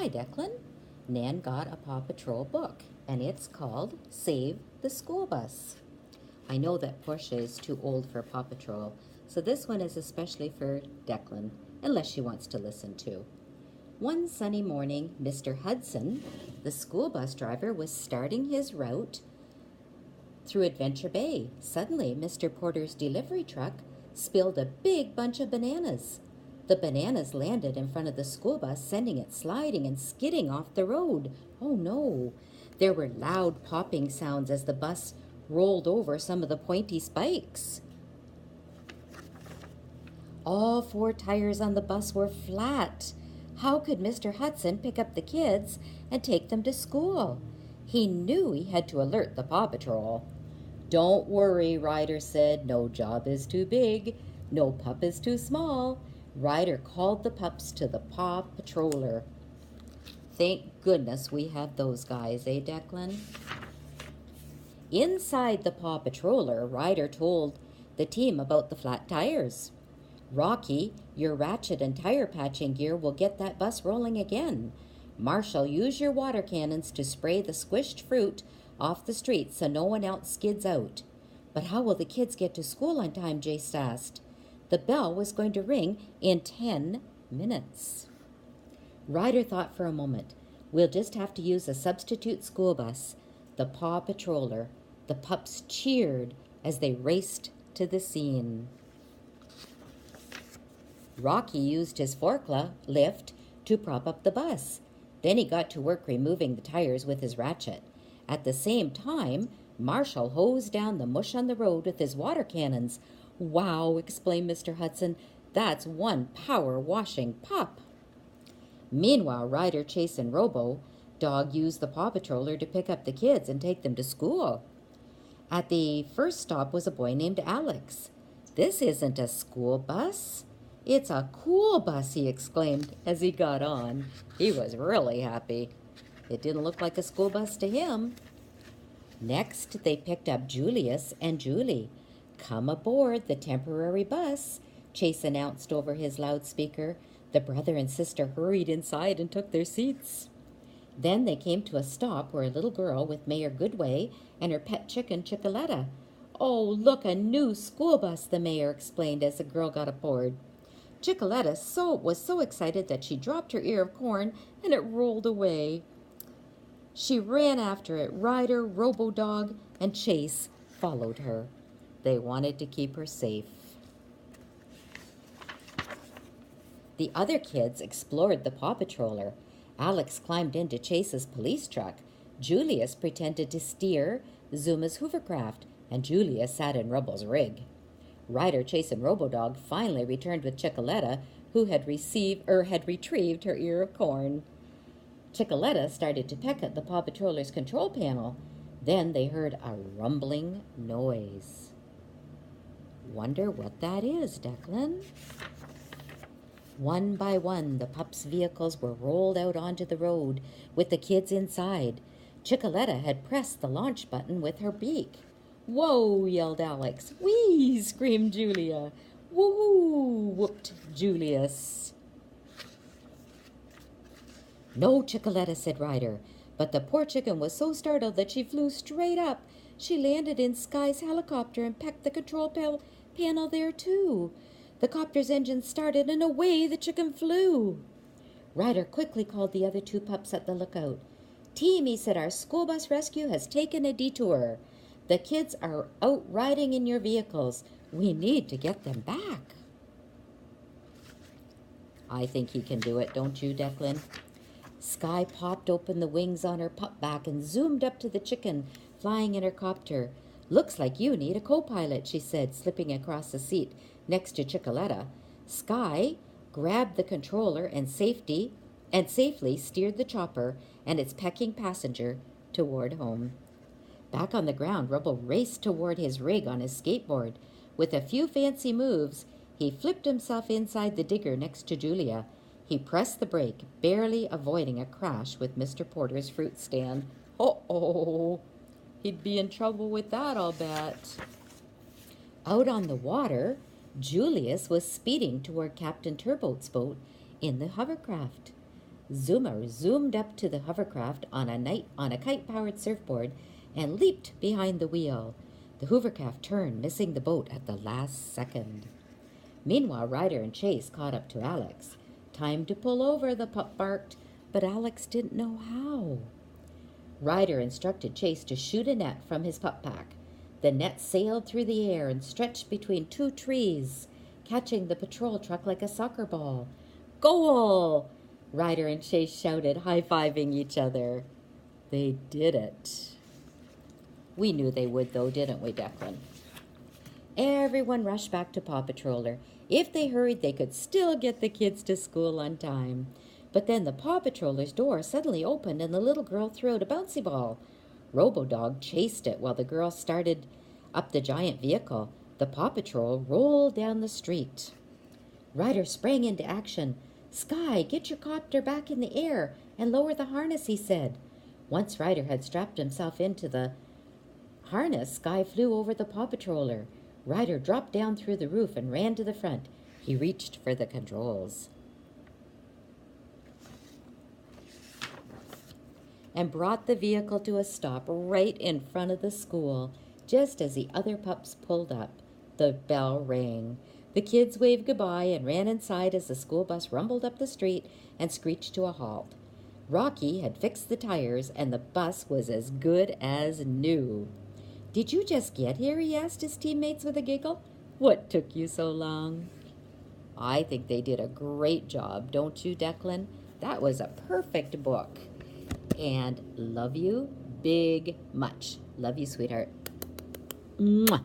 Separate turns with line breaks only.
Hi, Declan. Nan got a Paw Patrol book, and it's called Save the School Bus. I know that Portia is too old for Paw Patrol, so this one is especially for Declan, unless she wants to listen too. One sunny morning, Mr. Hudson, the school bus driver, was starting his route through Adventure Bay. Suddenly, Mr. Porter's delivery truck spilled a big bunch of bananas. The bananas landed in front of the school bus, sending it sliding and skidding off the road. Oh no! There were loud popping sounds as the bus rolled over some of the pointy spikes. All four tires on the bus were flat. How could Mr. Hudson pick up the kids and take them to school? He knew he had to alert the Paw Patrol. "Don't worry," Ryder said. "No job is too big. No pup is too small." Ryder called the pups to the Paw Patroller. Thank goodness we have those guys, eh, Declan? Inside the Paw Patroller, Ryder told the team about the flat tires. "Rocky, your ratchet and tire patching gear will get that bus rolling again. Marshall, use your water cannons to spray the squished fruit off the street so no one else skids out." "But how will the kids get to school on time?" Jace asked. The bell was going to ring in 10 minutes. Ryder thought for a moment. "We'll just have to use a substitute school bus, the Paw Patroller." The pups cheered as they raced to the scene. Rocky used his forklift to prop up the bus. Then he got to work removing the tires with his ratchet. At the same time, Marshall hosed down the mush on the road with his water cannons. "Wow," exclaimed Mr. Hudson. "That's one power-washing pup." Meanwhile, Ryder, Chase, and Robo Dog used the Paw Patroller to pick up the kids and take them to school. At the first stop was a boy named Alex. "This isn't a school bus. It's a cool bus," he exclaimed as he got on. He was really happy. It didn't look like a school bus to him. Next, they picked up Julius and Julie. "Come aboard the temporary bus," Chase announced over his loudspeaker. The brother and sister hurried inside and took their seats. Then they came to a stop where a little girl with Mayor Goodway and her pet chicken, Chicoletta. "Oh, look, a new school bus," the mayor explained as the girl got aboard. Chicoletta was so excited that she dropped her ear of corn and it rolled away. She ran after it. Ryder, Robo-Dog, and Chase followed her. They wanted to keep her safe. The other kids explored the Paw Patroller. Alex climbed into Chase's police truck. Julius pretended to steer Zuma's hovercraft, and Julia sat in Rubble's rig. Ryder, Chase, and Robo-Dog finally returned with Chicoletta, who had retrieved her ear of corn. Chicoletta started to peck at the Paw Patroller's control panel. Then they heard a rumbling noise. Wonder what that is, Declan? One by one, the pups' vehicles were rolled out onto the road with the kids inside. Chicoletta had pressed the launch button with her beak. "Whoa!" yelled Alex. "Whee!" screamed Julia. "Woo!" whooped Julius. "No, Chicoletta," said Ryder. But the poor chicken was so startled that she flew straight up. She landed in Sky's helicopter and pecked the control panel there, too. The copter's engine started, and away the chicken flew. Ryder quickly called the other two pups at the lookout. "Team," he said, "our school bus rescue has taken a detour. The kids are out riding in your vehicles. We need to get them back." I think he can do it, don't you, Declan? Sky popped open the wings on her pup back and zoomed up to the chicken flying in her copter. "Looks like you need a co-pilot," she said, slipping across the seat next to Chicoletta. Sky grabbed the controller and safely steered the chopper and its pecking passenger toward home. Back on the ground, Rubble raced toward his rig on his skateboard. With a few fancy moves, he flipped himself inside the digger next to Julia. He pressed the brake, barely avoiding a crash with Mr. Porter's fruit stand. Uh-oh, he'd be in trouble with that, I'll bet. Out on the water, Julius was speeding toward Captain Turboat's boat in the hovercraft. Zuma zoomed up to the hovercraft on a kite-powered surfboard and leaped behind the wheel. The hovercraft turned, missing the boat at the last second. Meanwhile, Ryder and Chase caught up to Alex. "Time to pull over," the pup barked, but Alex didn't know how. Ryder instructed Chase to shoot a net from his pup pack. The net sailed through the air and stretched between two trees, catching the patrol truck like a soccer ball. "Goal!" Ryder and Chase shouted, high-fiving each other. They did it. We knew they would, though, didn't we, Declan? Everyone rushed back to Paw Patroller. If they hurried, they could still get the kids to school on time. But then the Paw Patroller's door suddenly opened and the little girl threw out a bouncy ball. Robo-Dog chased it while the girl started up the giant vehicle. The Paw Patrol rolled down the street. Ryder sprang into action. "Sky, get your copter back in the air and lower the harness," he said. Once Ryder had strapped himself into the harness, Sky flew over the Paw Patroller. Ryder dropped down through the roof and ran to the front. He reached for the controls and brought the vehicle to a stop right in front of the school. Just as the other pups pulled up, the bell rang. The kids waved goodbye and ran inside as the school bus rumbled up the street and screeched to a halt. Rocky had fixed the tires and the bus was as good as new. "Did you just get here?" he asked his teammates with a giggle. "What took you so long?" I think they did a great job, don't you, Declan? That was a perfect book. And love you big much. Love you, sweetheart. Mwah.